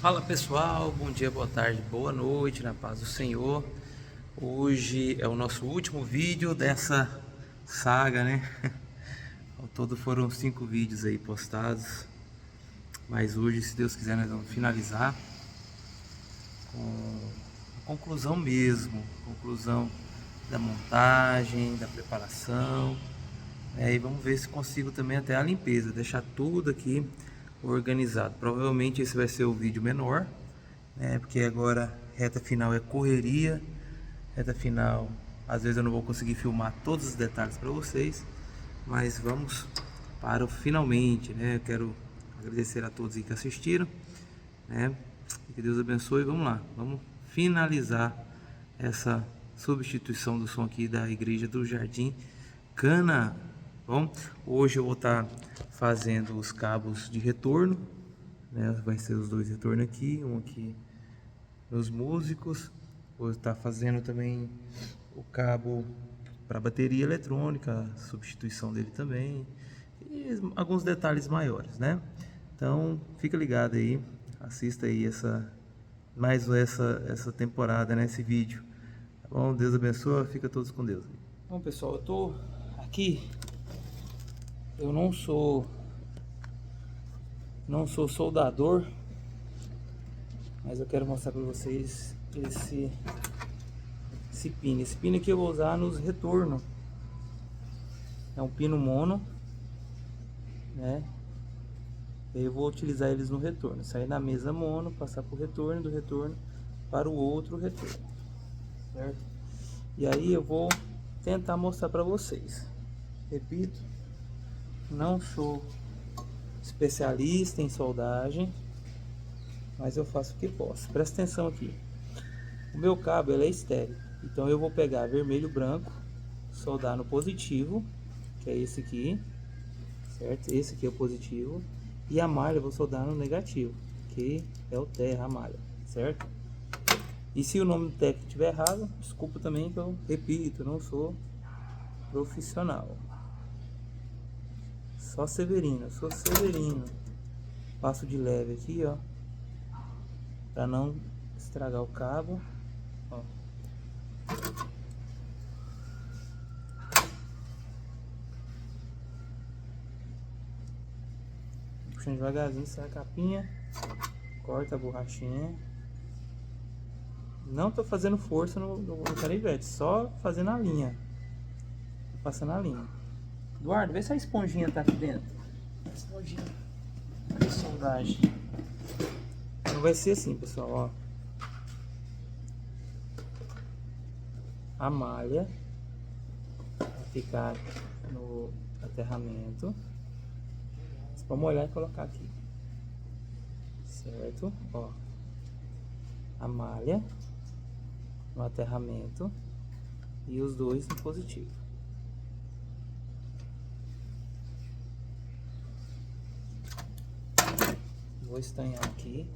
Fala pessoal, bom dia, boa tarde, boa noite, na paz do Senhor. Hoje é o nosso último vídeo dessa saga, né? Ao todo foram 5 vídeos aí postados, mas hoje, se Deus quiser, nós vamos finalizar com a conclusão mesmo, conclusão da montagem, da preparação. E vamos ver se consigo também até a limpeza, deixar tudo aqui organizado. Provavelmente esse vai ser o vídeo menor, né? Porque agora reta final é correria, reta final às vezes eu não vou conseguir filmar todos os detalhes para vocês, mas vamos para o finalmente, né? Eu quero agradecer a todos que assistiram, né? Que Deus abençoe. Vamos lá, vamos finalizar essa substituição do som aqui da igreja do Jardim Cana. Bom, hoje eu vou estar fazendo os cabos de retorno, né? Vai ser os dois retornos aqui, um aqui nos músicos. Vou estar fazendo também o cabo para bateria eletrônica, substituição dele também, e alguns detalhes maiores, né? Então fica ligado aí, assista aí essa temporada, né? Esse vídeo, tá bom? Deus abençoe, fica todos com Deus. Bom pessoal, eu tô aqui, eu não sou soldador, mas eu quero mostrar para vocês esse pino. Esse pino aqui eu vou usar nos retornos. É um pino mono, né? Eu vou utilizar eles no retorno. Sair da mesa mono, passar para o retorno, do retorno para o outro retorno, certo? E aí eu vou tentar mostrar para vocês. Repito, não sou especialista em soldagem, mas eu faço o que posso. Presta atenção aqui. O meu cabo ele é estéreo, então eu vou pegar vermelho e branco, soldar no positivo, que é esse aqui, certo? Esse aqui é o positivo, e a malha eu vou soldar no negativo, que é o terra, a malha, certo? E se o nome do técnico estiver errado, desculpa também, que eu repito, não sou profissional. Só Severino, eu sou Severino. Passo de leve aqui, ó, para não estragar o cabo, ó. Puxando devagarzinho, sai a capinha, corta a borrachinha. Não tô fazendo força no canivete, só fazendo a linha, passando a linha. Eduardo, vê se a esponjinha tá aqui dentro. A esponjinha de soldagem. Então vai ser assim, pessoal, ó. A malha vai ficar no aterramento. Você pode molhar e colocar aqui, certo? Ó, a malha no aterramento e os dois no positivo. Vou estanhar aqui.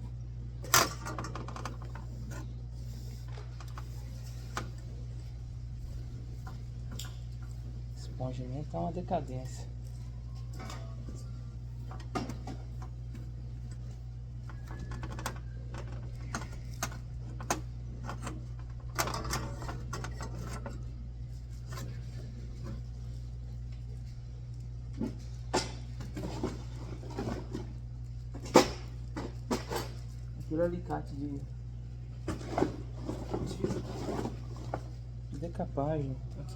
Esponja minha tá uma decadência. Aquele alicate de decapagem aqui.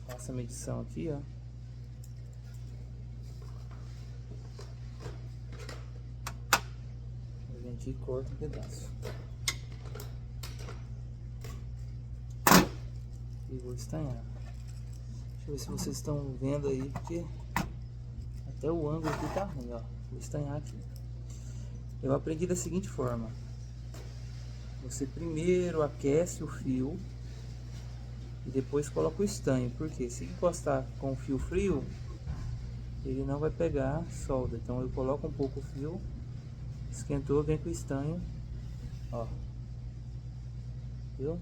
Faça a medição aqui, ó. A gente corta um pedaço e vou estanhar. Deixa eu ver se vocês estão vendo aí, porque até o ângulo aqui tá ruim, ó. Vou estanhar aqui. Eu aprendi da seguinte forma: você primeiro aquece o fio e depois coloca o estanho, porque se encostar com o fio frio, ele não vai pegar solda. Então eu coloco um pouco o fio, esquentou, vem com o estanho, ó, viu?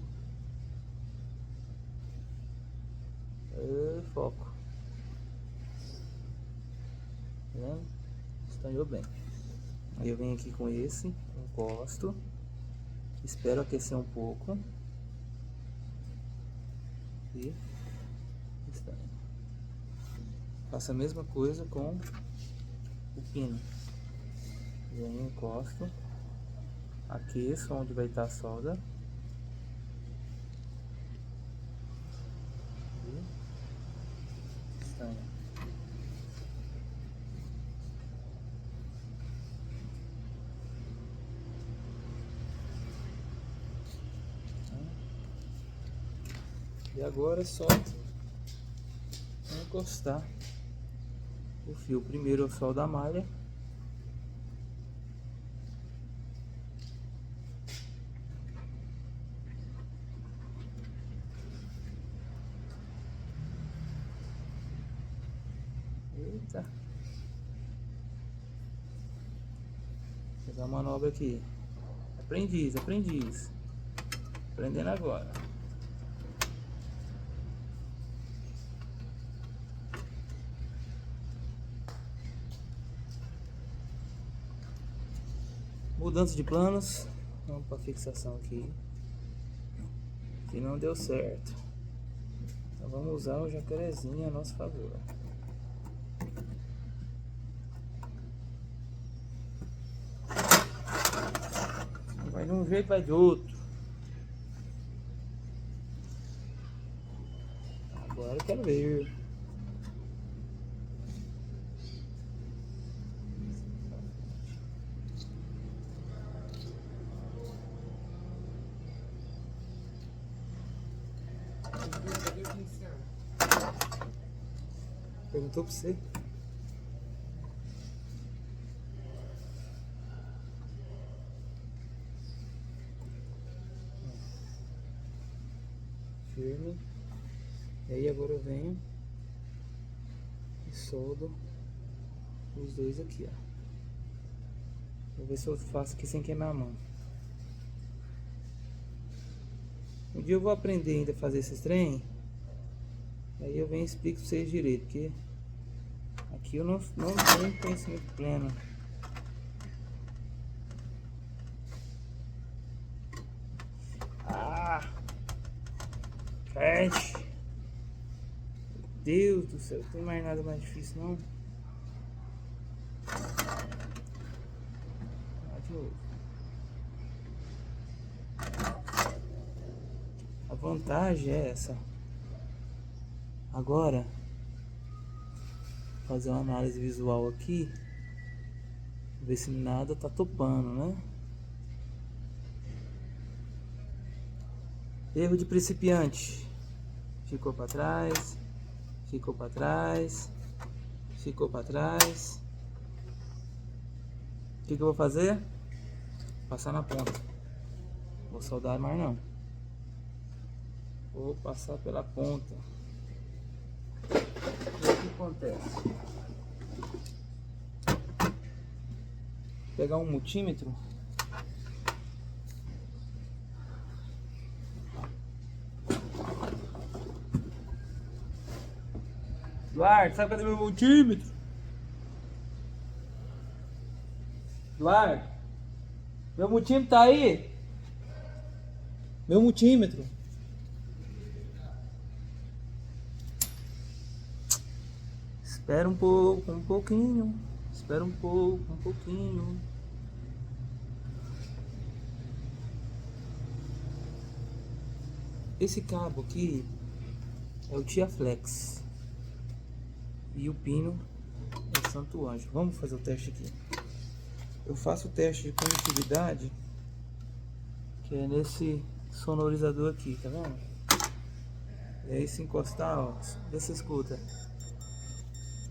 Foco. vendo? Estanhou bem. Aí eu venho aqui com esse, encosto, espero aquecer um pouco e estanho. Faço a mesma coisa com o pino. Venho, encosto, aqueço onde vai estar a solda e estanho. E agora é só encostar o fio. Primeiro eu soldo a malha. Eita. Vou fazer uma manobra aqui. Aprendiz, aprendiz. Aprendendo agora. Mudança de planos. Vamos para fixação aqui. Que não deu certo. Então vamos usar o jacarezinho a nosso favor. Vai de um jeito, vai de outro. Agora eu quero ver. Perguntou pra você? Firme. E aí agora eu venho e soldo os dois aqui, ó. Vou ver se eu faço aqui sem queimar a mão. Um dia eu vou aprender ainda a fazer esses trem. Aí eu venho e explico pra vocês direito, porque aqui eu não tenho conhecimento pleno. Ah! Feche! Meu Deus do céu, não tem mais nada mais difícil não. De novo. A vantagem é essa. Agora, fazer uma análise visual aqui, ver se nada tá topando, né? Erro de principiante. Ficou para trás, ficou para trás, ficou para trás. O que eu vou fazer? Passar na ponta. Vou soldar mais não. Vou passar pela ponta. E o que acontece? Pegar um multímetro. Eduardo, sabe cadê meu multímetro? Eduardo, meu multímetro tá aí? Meu multímetro. Espera um pouco, um pouquinho. Espera um pouco, um pouquinho. Esse cabo aqui é o Tiaflex. E o pino é Santo Anjo. Vamos fazer o teste aqui. Eu faço o teste de condutividade, que é nesse sonorizador aqui, tá vendo? E aí se encostar, ó, vê se escuta.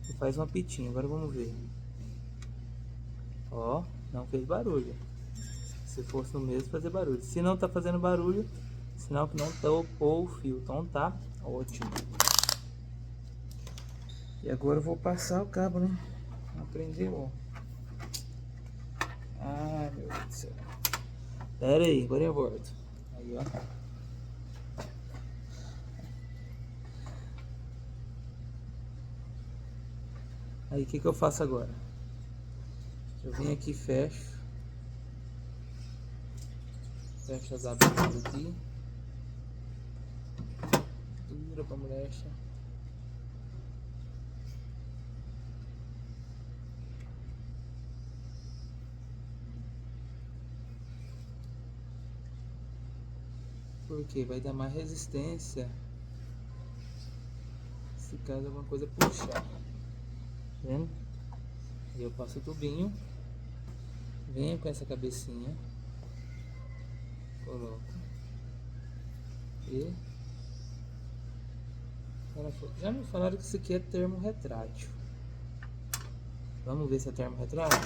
E faz uma pitinha, agora vamos ver. Ó, não fez barulho. Se fosse no mesmo, fazer barulho. Se não tá fazendo barulho, sinal que não topou o fio. Então tá ótimo. E agora eu vou passar o cabo, né? Aprendeu, ó. Ah, meu Deus do céu. Pera aí, agora eu volto. Aí, ó. Aí o que eu faço agora? Eu venho aqui e fecho as abelhas aqui, dura pra molecha. Porque vai dar mais resistência se caso alguma coisa puxar. Tá vendo? E eu passo o tubinho, venho com essa cabecinha, coloco e já me falaram que isso aqui é termo retrátil. Vamos ver se é termo retrátil.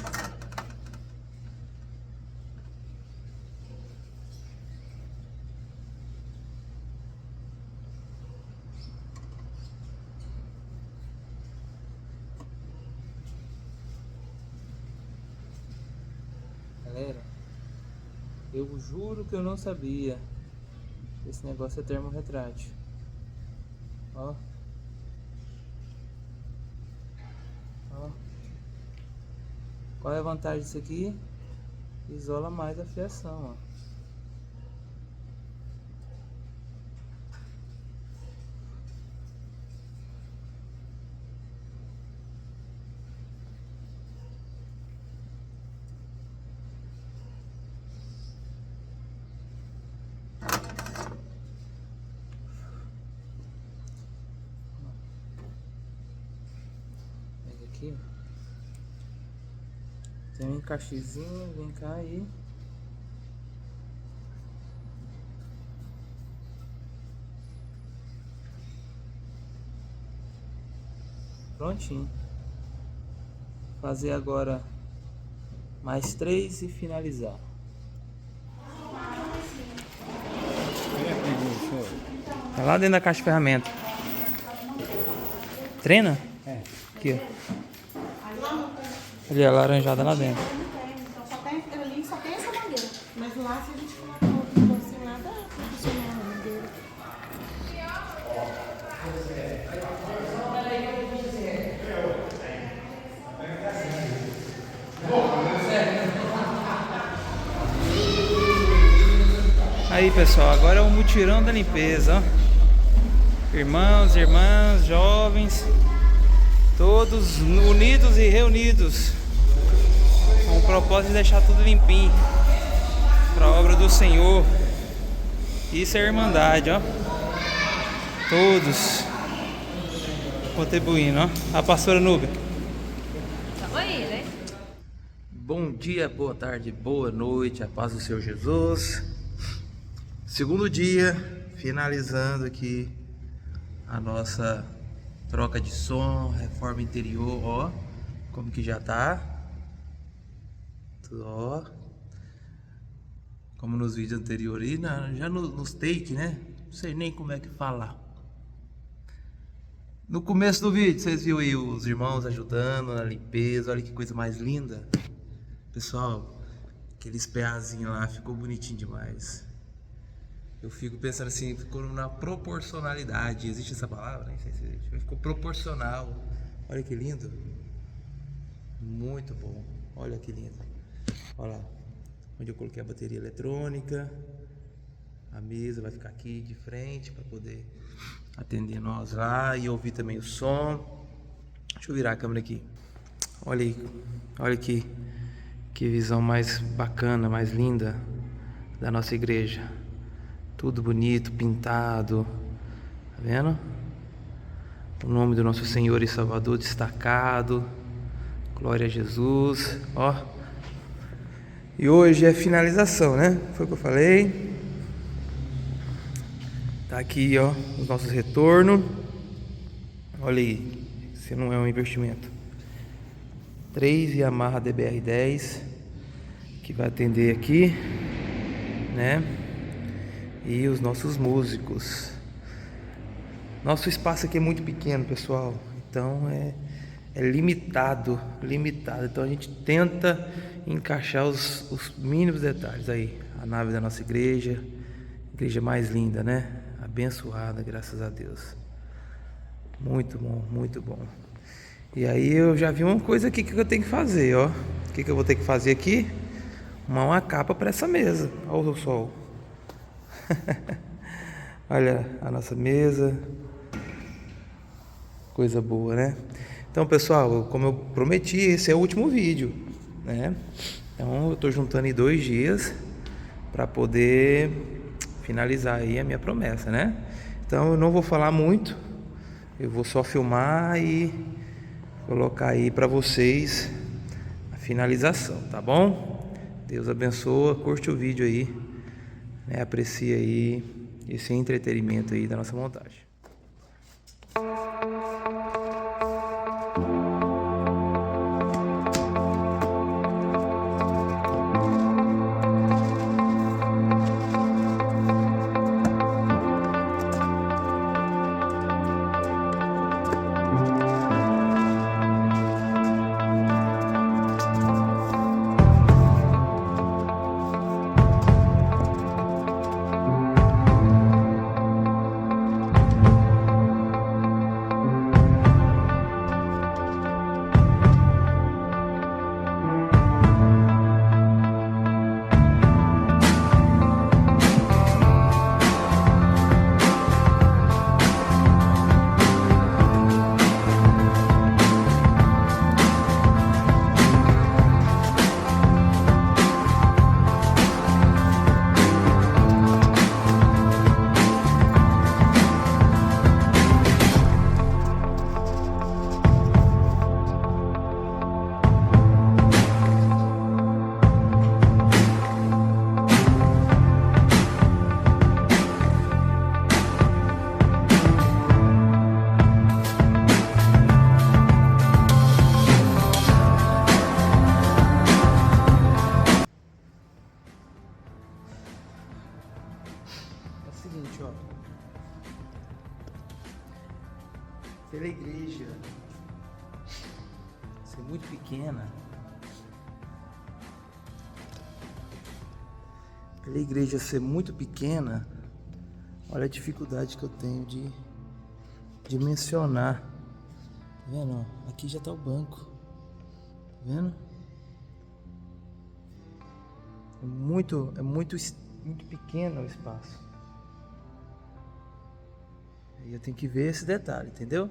Galera, eu juro que eu não sabia que esse negócio é termo retrátil. Ó. Ó. Qual é a vantagem disso aqui? Isola mais a fiação, ó. Pega aqui, ó. Tem um encaixezinho, vem cá aí. Prontinho. Fazer agora mais 3 e finalizar. Tá lá dentro da caixa de ferramenta. Treina? É. Aqui, ó. Ali, a laranjada lá dentro. Então só tem ali, só tem essa mangueira. Mas lá, se a gente colocar outro negocinho lá, dá pra funcionar a mangueira. Aí, pessoal, agora é o mutirão da limpeza, ó. Irmãos, irmãs, jovens, todos unidos e reunidos com o propósito de deixar tudo limpinho para a obra do Senhor. Isso é irmandade, ó. Todos contribuindo, ó. A pastora Núbia. Oi, né? Bom dia, boa tarde, boa noite, a paz do Senhor Jesus. Segundo dia, finalizando aqui a nossa troca de som, reforma interior, ó, como que já tá, tudo, ó, como nos vídeos anteriores, já nos take, né, não sei nem como é que fala. No começo do vídeo, vocês viram aí os irmãos ajudando na limpeza, olha que coisa mais linda. Pessoal, aqueles peazinhos lá, ficou bonitinho demais. Eu fico pensando assim, ficou na proporcionalidade. Existe essa palavra? Nem sei se existe. Ficou proporcional. Olha que lindo. Muito bom. Olha que lindo. Olha lá. Onde eu coloquei a bateria eletrônica. A mesa vai ficar aqui de frente para poder atender nós lá e ouvir também o som. Deixa eu virar a câmera aqui. Olha aí. Olha aqui. Que visão mais bacana, mais linda da nossa igreja. Tudo bonito, pintado, tá vendo? O nome do nosso Senhor e Salvador destacado. Glória a Jesus, ó. E hoje é finalização, né? Foi o que eu falei. Tá aqui, ó, os nossos retornos. Olha aí, se não é um investimento. 3 Yamaha DBR10 que vai atender aqui, né? E os nossos músicos. Nosso espaço aqui é muito pequeno, pessoal. Então é limitado. Então a gente tenta encaixar os mínimos detalhes aí. A nave da nossa igreja mais linda, né? Abençoada, graças a Deus. Muito bom, muito bom. E aí eu já vi uma coisa aqui que eu tenho que fazer, ó. O que eu vou ter que fazer aqui? Uma capa para essa mesa. Olha o sol. Olha a nossa mesa. Coisa boa, né? Então, pessoal, como eu prometi, esse é o último vídeo, né? Então, eu tô juntando em 2 dias para poder finalizar aí a minha promessa, né? Então, eu não vou falar muito. Eu vou só filmar e colocar aí para vocês a finalização, tá bom? Deus abençoe, curte o vídeo aí, né? Aprecia aí esse entretenimento aí da nossa montagem. Seguinte, ó, pela igreja ser muito pequena, olha a dificuldade que eu tenho de mencionar. Tá vendo? Ó, aqui já tá o banco, tá vendo? É muito pequeno o espaço. E eu tenho que ver esse detalhe, entendeu?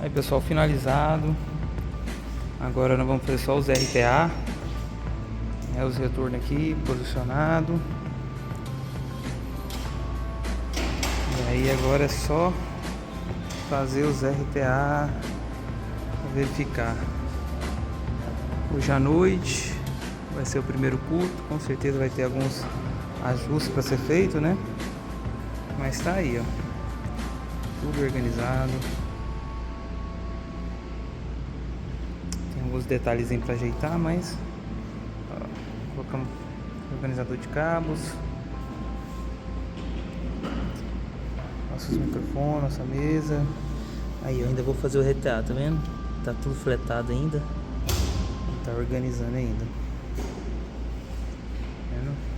Aí, pessoal, finalizado. Agora nós vamos fazer só os RTA, né, os retornos aqui, posicionado. E aí agora é só fazer os RTA, verificar. Hoje à noite vai ser o primeiro culto, com certeza vai ter alguns ajustes para ser feito, né? Mas tá aí, ó, tudo organizado. Tem alguns detalhezinhos para ajeitar, mas ó, colocamos organizador de cabos, nossos microfones, nossa mesa, Aí eu ainda vou fazer o RTA, tá vendo? Tá tudo fletado ainda. Tá organizando ainda. Tá vendo?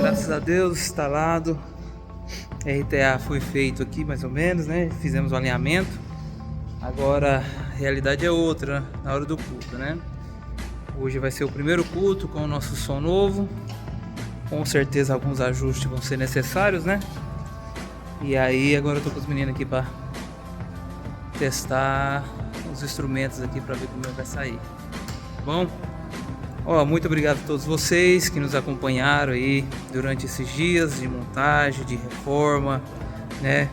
Graças a Deus, instalado. RTA foi feito aqui mais ou menos, né? Fizemos o alinhamento. Agora a realidade é outra, na hora do culto, né? Hoje vai ser o primeiro culto com o nosso som novo. Com certeza alguns ajustes vão ser necessários, né? E aí agora eu tô com os meninos aqui para testar os instrumentos aqui para ver como vai sair. Tá bom? Ó, muito obrigado a todos vocês que nos acompanharam aí durante esses dias de montagem, de reforma, né?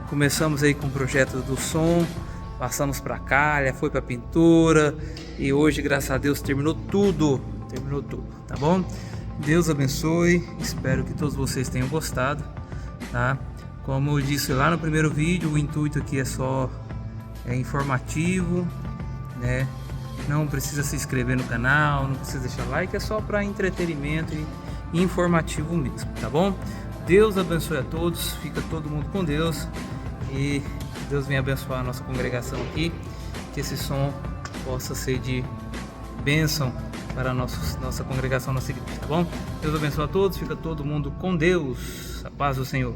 Começamos aí com o projeto do som, passamos para calha, foi para pintura e hoje, graças a Deus, terminou tudo, tá bom? Deus abençoe, espero que todos vocês tenham gostado, tá? Como eu disse lá no primeiro vídeo, o intuito aqui é só informativo, né? Não precisa se inscrever no canal, não precisa deixar like, é só para entretenimento e informativo mesmo, tá bom? Deus abençoe a todos, fica todo mundo com Deus e Deus venha abençoar a nossa congregação aqui, que esse som possa ser de bênção para a nossa congregação, nossa igreja, tá bom? Deus abençoe a todos, fica todo mundo com Deus, a paz do Senhor.